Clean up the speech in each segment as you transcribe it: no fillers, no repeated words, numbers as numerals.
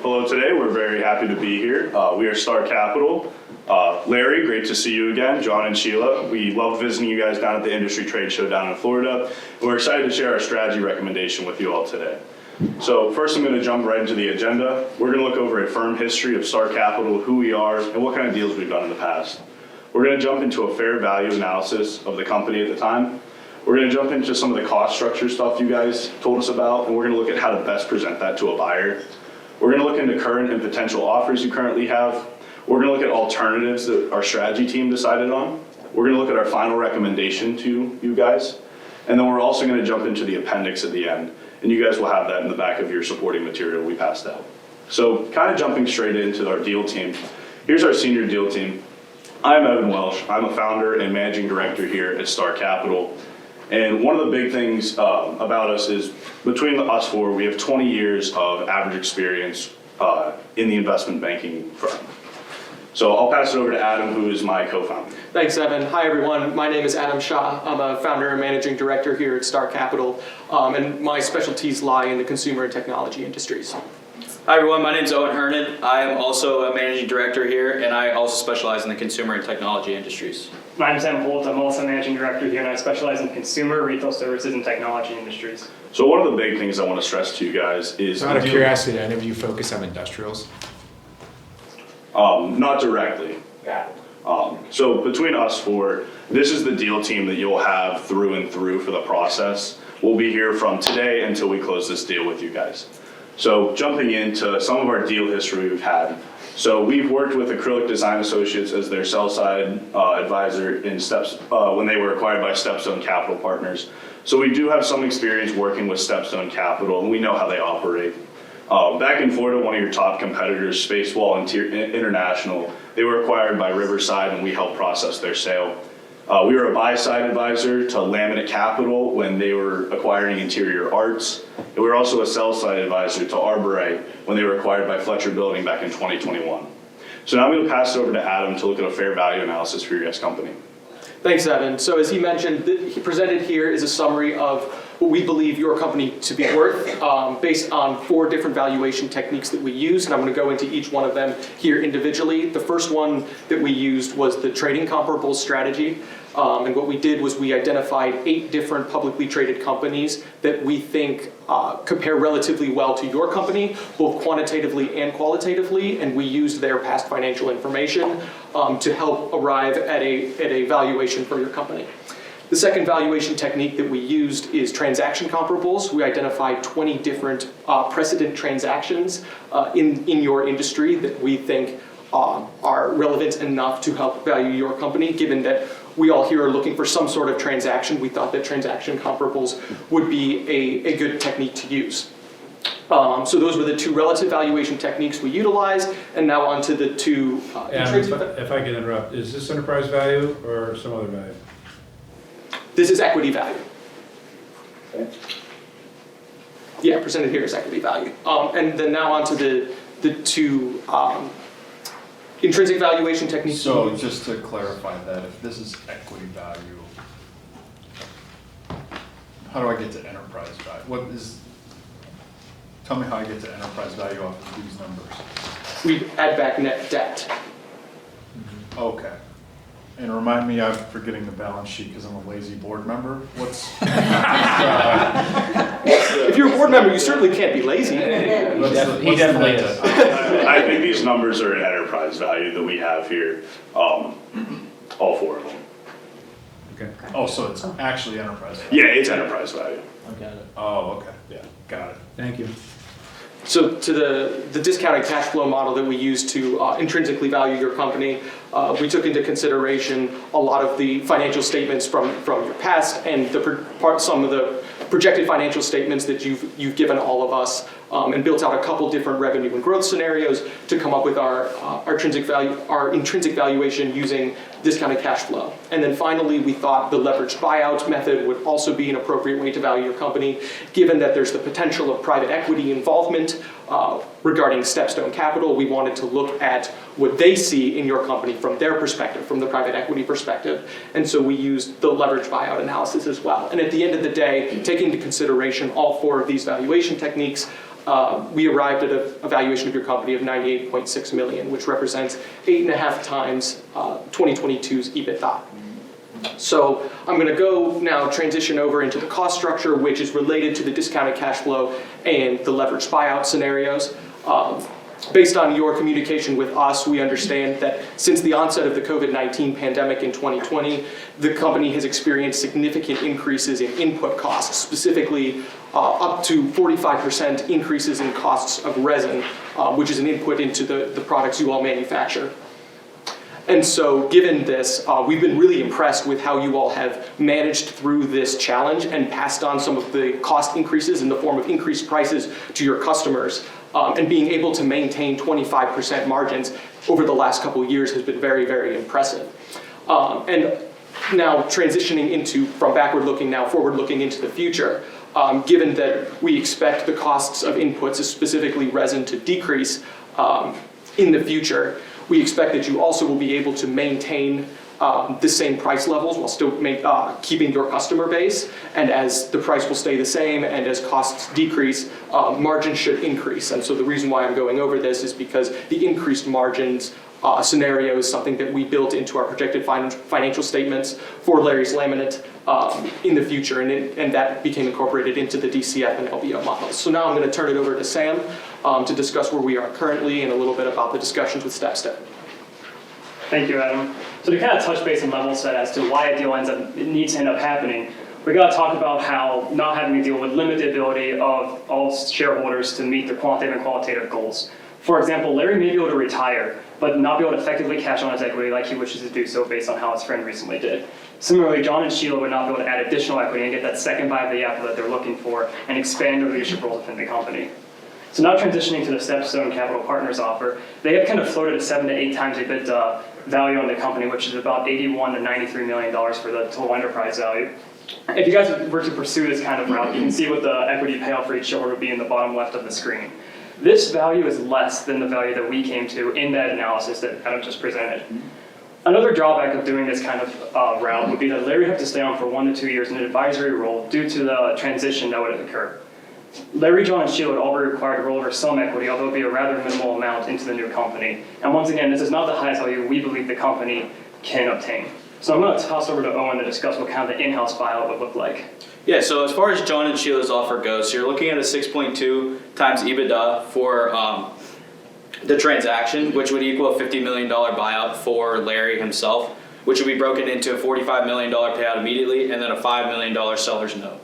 hello today. We're very happy to be here. We are Star Capital. Larry, great to see you again. John and Sheila, we love visiting you guys down at the industry trade show down in Florida. And we're excited to share our strategy recommendation with you all today. So first I'm going to jump right into the agenda. We're going to look over a firm history of Star Capital, who we are, and what kind of deals we've done in the past. We're going to jump into a fair value analysis of the company at the time. We're going to jump into some of the cost structure stuff you guys told us about, and we're going to look at how to best present that to a buyer. We're going to look into current and potential offers you currently have. We're going to look at alternatives that our strategy team decided on. We're going to look at our final recommendation to you guys. And then we're also going to jump into the appendix at the end. And you guys will have that in the back of your supporting material we passed out. So kind of jumping straight into our deal team. Here's our senior deal team. I'm Evan Welsh. I'm a founder and managing director here at Star Capital. And one of the big things about us is between us four, we have 20 years of average experience in the investment banking firm. So I'll pass it over to Adam, who is my co-founder. Thanks, Evan. Hi, everyone. My name is Adam Shah. I'm a founder and managing director here at Star Capital, and my specialties lie in the consumer and technology industries. Hi everyone, my name is Owen Hernan. I am also a managing director here, and I also specialize in the consumer and technology industries. My name's Sam Holt. I'm also managing director here, and I specialize in consumer, retail services, and technology industries. So one of the big things I want to stress to you guys is... Out of curiosity, any of you focus on industrials? Not directly. Yeah. So between us four, this is the deal team that you'll have through and through for the process. We'll be here from today until we close this deal with you guys. So jumping into some of our deal history we've had. So we've worked with Acrylic Design Associates as their sell-side advisor in when they were acquired by Stepstone Capital Partners. So we do have some experience working with Stepstone Capital, and we know how they operate. Back in Florida, one of your top competitors, Spacewall International, they were acquired by Riverside, and we helped process their sale. We were a buy-side advisor to Laminate Capital when they were acquiring Interior Arts. And we were also a sell-side advisor to Arborite when they were acquired by Fletcher Building back in 2021. So now I'm going to pass it over to Adam to look at a fair value analysis for your guys' company. Thanks, Evan. So as he mentioned, he presented here is a summary of what we believe your company to be worth based on 4 different valuation techniques that we use, and I'm going to go into each one of them here individually. The first one that we used was the trading comparables strategy, and what we did was we identified 8 different publicly traded companies that we think compare relatively well to your company, both quantitatively and qualitatively, and we used their past financial information to help arrive at a valuation for your company. The second valuation technique that we used is transaction comparables. We identified 20 different precedent transactions in your industry that we think are relevant enough to help value your company. Given that we all here are looking for some sort of transaction, we thought that transaction comparables would be a good technique to use. So those were the 2 relative valuation techniques we utilized, and now on to the 2 intrinsic. If I can interrupt, is this enterprise value or some other value? This is equity value. Okay. Yeah, presented here is equity value. And then now on to the 2 intrinsic valuation techniques. So just to clarify that, if this is equity value, how do I get to enterprise value? Tell me how I get to enterprise value off of these numbers. We add back net debt. Okay. And remind me, I'm forgetting the balance sheet because I'm a lazy board member. If you're a board member, you certainly can't be lazy. He definitely is. I think these numbers are an enterprise value that we have here, all 4 of them. Okay. Oh, so it's actually enterprise value. Yeah, it's enterprise value. Got it. Oh, okay. Yeah. Got it. Thank you. So to the discounted cash flow model that we use to intrinsically value your company, we took into consideration a lot of the financial statements from your past and some of the projected financial statements that you've given all of us, and built out a couple different revenue and growth scenarios to come up with our intrinsic valuation using discounted cash flow. And then finally, we thought the leveraged buyout method would also be an appropriate way to value your company, given that there's the potential of private equity involvement regarding Stepstone Capital. We wanted to look at what they see in your company from their perspective, from the private equity perspective. And so we used the leveraged buyout analysis as well. And at the end of the day, taking into consideration all 4 of these valuation techniques, we arrived at a valuation of your company of $98.6 million, which represents 8.5 times 2022's EBITDA. So I'm going to go now transition over into the cost structure, which is related to the discounted cash flow and the leveraged buyout scenarios. Based on your communication with us, we understand that since the onset of the COVID-19 pandemic in 2020, the company has experienced significant increases in input costs, specifically up to 45% increases in costs of resin, which is an input into the products you all manufacture. And so given this, we've been really impressed with how you all have managed through this challenge and passed on some of the cost increases in the form of increased prices to your customers. And being able to maintain 25% margins over the last couple of years has been very, very impressive. And now transitioning from backward looking now forward looking into the future, given that we expect the costs of inputs, specifically resin, to decrease in the future, we expect that you also will be able to maintain the same price levels while still keeping your customer base. And as the price will stay the same and as costs decrease, margins should increase. And so the reason why I'm going over this is because the increased margins scenario is something that we built into our projected financial statements for Larry's Laminate in the future, and that became incorporated into the DCF and LBO models. So now I'm going to turn it over to Sam to discuss where we are currently and a little bit about the discussions with StepStep. Thank you, Adam. So to kind of touch base and level set as to why a deal needs to end up happening, we got to talk about how not having a deal would limit the ability of all shareholders to meet their quantitative and qualitative goals. For example, Larry may be able to retire, but not be able to effectively cash on his equity like he wishes to do so based on how his friend recently did. Similarly, John and Sheila would not be able to add additional equity and get that second bite of the apple that they're looking for and expand their leadership role within the company. So now transitioning to the Stepstone Capital Partners offer, they have kind of floated a 7 to 8 times EBITDA value on the company, which is about $81 to $93 million for the total enterprise value. If you guys were to pursue this kind of route, you can see what the equity payout for each shareholder would be in the bottom left of the screen. This value is less than the value that we came to in that analysis that Adam just presented. Another drawback of doing this kind of route would be that Larry would have to stay on for 1 to 2 years in an advisory role due to the transition that would occur. Larry, John, and Sheila would all be required to roll over some equity, although it would be a rather minimal amount into the new company. And once again, this is not the highest value we believe the company can obtain. So I'm going to toss over to Owen to discuss what kind of the in-house buyout would look like. Yeah, so as far as John and Sheila's offer goes, so you're looking at a 6.2 times EBITDA for the transaction, which would equal a $50 million buyout for Larry himself, which would be broken into a $45 million payout immediately and then a $5 million seller's note.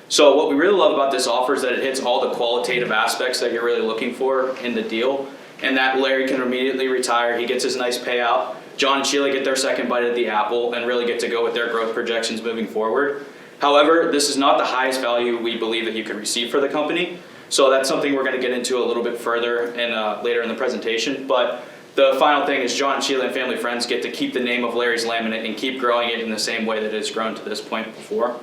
So what we really love about this offer is that it hits all the qualitative aspects that you're really looking for in the deal, and that Larry can immediately retire. He gets his nice payout. John and Sheila get their second bite at the apple and really get to go with their growth projections moving forward. However, this is not the highest value we believe that you can receive for the company. So that's something we're going to get into a little bit further and later in the presentation. But the final thing is John and Sheila and family friends get to keep the name of Larry's Laminate and keep growing it in the same way that it's grown to this point before.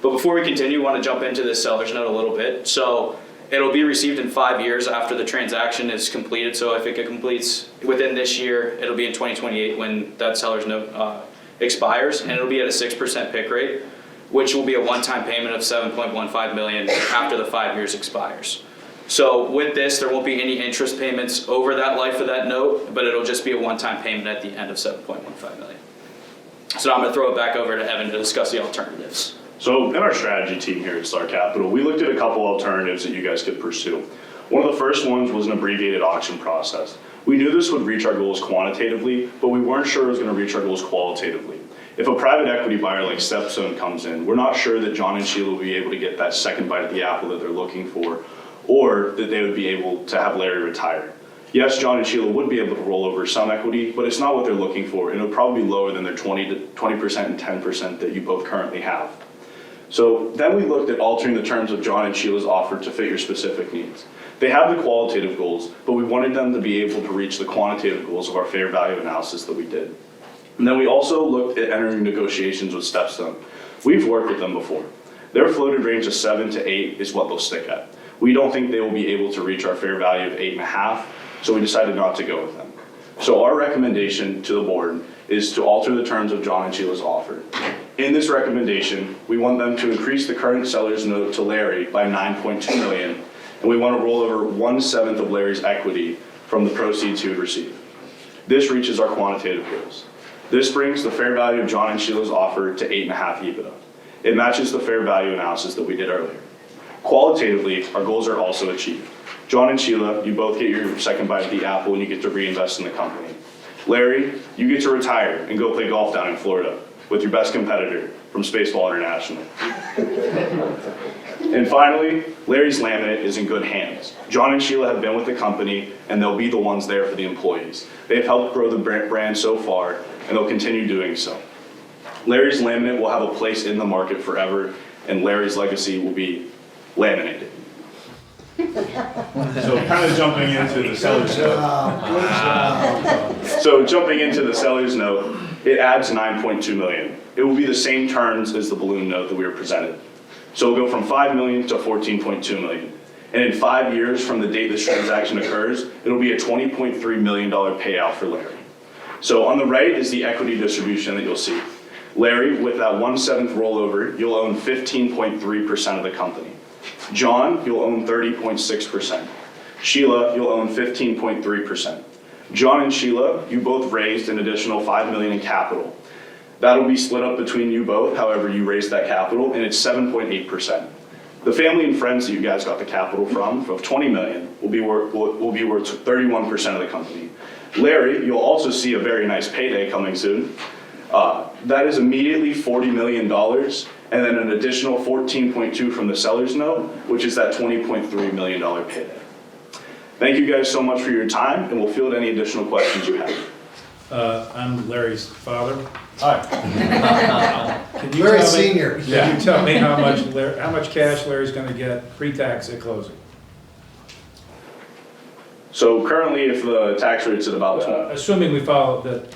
But before we continue, we want to jump into this seller's note a little bit. So it'll be received in 5 years after the transaction is completed. So if it completes within this year, it'll be in 2028 when that seller's note expires, and it'll be at a 6% PIK rate, which will be a one-time payment of $7.15 million after the 5 years expires. So with this, there won't be any interest payments over that life of that note, but it'll just be a one-time payment at the end of $7.15 million. So now I'm going to throw it back over to Evan to discuss the alternatives. So in our strategy team here at Star Capital, we looked at a couple alternatives that you guys could pursue. One of the first ones was an abbreviated auction process. We knew this would reach our goals quantitatively, but we weren't sure it was going to reach our goals qualitatively. If a private equity buyer like Stepstone comes in, we're not sure that John and Sheila will be able to get that second bite of the apple that they're looking for, or that they would be able to have Larry retire. Yes, John and Sheila would be able to roll over some equity, but it's not what they're looking for, and it'll probably be lower than their 20% and 10% that you both currently have. So then we looked at altering the terms of John and Sheila's offer to fit your specific needs. They have the qualitative goals, but we wanted them to be able to reach the quantitative goals of our fair value analysis that we did. And then we also looked at entering negotiations with Stepstone. We've worked with them before. Their floated range of 7 to 8 is what they'll stick at. We don't think they will be able to reach our fair value of 8.5, so we decided not to go with them. So our recommendation to the board is to alter the terms of John and Sheila's offer. In this recommendation, we want them to increase the current seller's note to Larry by $9.2 million and we want to roll over 1/7 of Larry's equity from the proceeds he would receive. This reaches our quantitative goals. This brings the fair value of John and Sheila's offer to 8.5 EBITDA. It matches the fair value analysis that we did earlier. Qualitatively, our goals are also achieved. John and Sheila, you both get your second bite of the apple and you get to reinvest in the company. Larry, you get to retire and go play golf down in Florida with your best competitor from Spaceball International. And finally, Larry's laminate is in good hands. John and Sheila have been with the company and they'll be the ones there for the employees. They've helped grow the brand so far and they'll continue doing so. Larry's laminate will have a place in the market forever and Larry's legacy will be laminated. So kind of jumping into the seller's note. So jumping into the seller's note, it adds $9.2 million. It will be the same terms as the balloon note that we were presented. So it'll go from $5 million to $14.2 million. And in 5 years from the date this transaction occurs, it'll be a $20.3 million payout for Larry. So on the right is the equity distribution that you'll see. Larry, with that 1/7 rollover, you'll own 15.3% of the company. John, you'll own 30.6%. Sheila, you'll own 15.3%. John and Sheila, you both raised an additional $5 million in capital. That'll be split up between you both, however you raised that capital, and it's 7.8%. The family and friends that you guys got the capital from, of $20 million, will be worth 31% of the company. Larry, you'll also see a very nice payday coming soon. That is immediately $40 million, and then an additional 14.2 from the seller's note, which is that $20.3 million payday. Thank you guys so much for your time, and we'll field any additional questions you have. I'm Larry's father. Hi. Can you Larry tell me- Senior. Can you tell me how much cash Larry's gonna get pre-tax at closing? So currently, if the tax rate's at about 20, Assuming we follow, that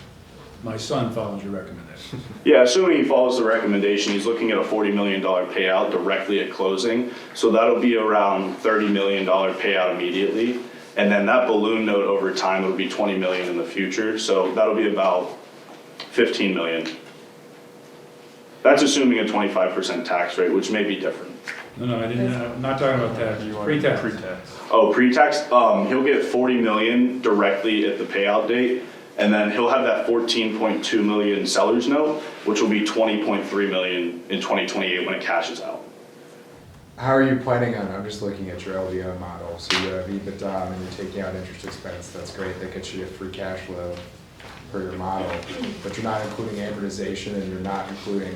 my son follows your recommendation. yeah, assuming he follows the recommendation, he's looking at a $40 million payout directly at closing. So that'll be around $30 million payout immediately. And then that balloon note over time will be $20 million in the future. So that'll be about $15 million. That's assuming a 25% tax rate, which may be different. No, I didn't, I'm not talking about tax, pre-tax. Oh, pre-tax, he'll get $40 million directly at the payout date. And then he'll have that 14.2 million seller's note, which will be 20.3 million in 2028 when it cashes out. How are you planning on, I'm just looking at your LBO model, so you have EBITDA and you're taking out interest expense, that's great, that gets you a free cash flow per your model, but you're not including amortization and you're not including,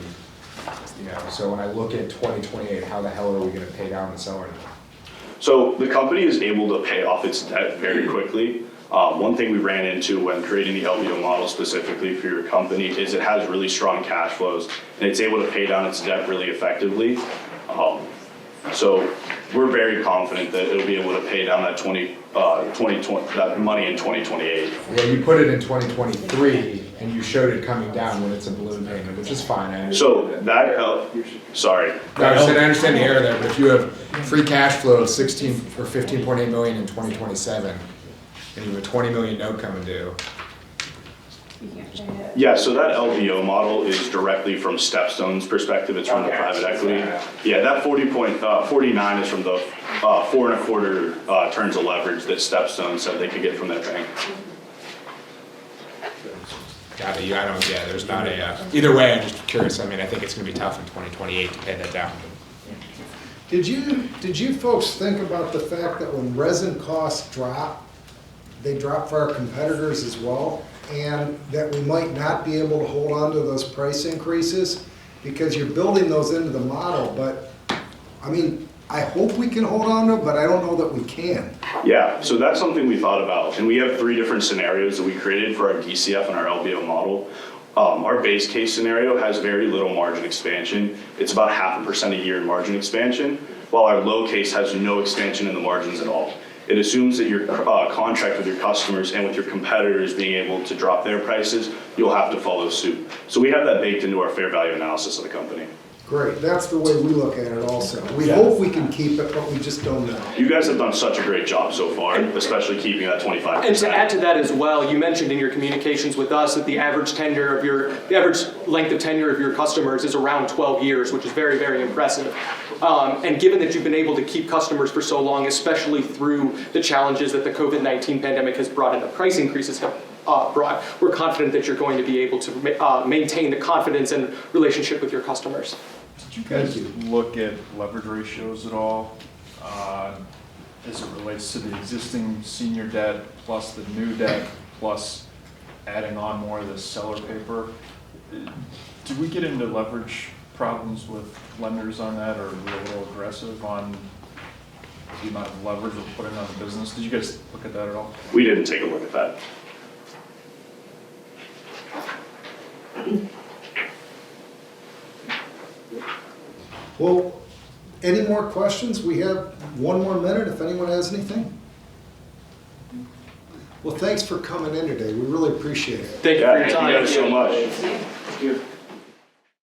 so when I look at 2028, how the hell are we gonna pay down the seller note? So the company is able to pay off its debt very quickly. One thing we ran into when creating the LBO model specifically for your company is it has really strong cash flows and it's able to pay down its debt really effectively. So we're very confident that it'll be able to pay down that that money in 2028. Well, you put it in 2023 and you showed it coming down when it's a balloon payment, which is fine, I understand. So that, sorry. No, I understand the error there, but if you have free cash flow of 16 or 15.8 million in 2027, and you have a 20 million note coming due. Yeah, so that LBO model is directly from Stepstone's perspective. It's from the private equity. Yeah, that 49 is from the 4 1/4 turns of leverage that Stepstone said they could get from their bank. Got it, I don't, there's not either way, I'm just curious, I mean, I think it's gonna be tough in 2028 to pay that down. Did you folks think about the fact that when resin costs drop, they drop for our competitors as well? And that we might not be able to hold on to those price increases because you're building those into the model, but I mean, I hope we can hold on to it, but I don't know that we can. Yeah, so that's something we thought about. And we have 3 different scenarios that we created for our DCF and our LBO model. Our base case scenario has very little margin expansion. It's about 0.5% a year in margin expansion, while our low case has no expansion in the margins at all. It assumes that your contract with your customers and with your competitors being able to drop their prices, you'll have to follow suit. So we have that baked into our fair value analysis of the company. Great, that's the way we look at it also. We hope we can keep it, but we just don't know. You guys have done such a great job so far, especially keeping that 25%. And to add to that as well, you mentioned in your communications with us that the average length of tenure of your customers is around 12 years, which is very, very impressive. And given that you've been able to keep customers for so long, especially through the challenges that the COVID-19 pandemic has brought and the price increases have brought, we're confident that you're going to be able to maintain the confidence and relationship with your customers. Did you guys look at leverage ratios at all, as it relates to the existing senior debt plus the new debt plus adding on more of the seller paper? Did we get into leverage problems with lenders on that, or were we a little aggressive on the amount of leverage we're putting on the business? Did you guys look at that at all? We didn't take a look at that. Well, any more questions? We have one more minute if anyone has anything. Well, thanks for coming in today. We really appreciate it. Thank you for Yeah, your time. thank you guys so much.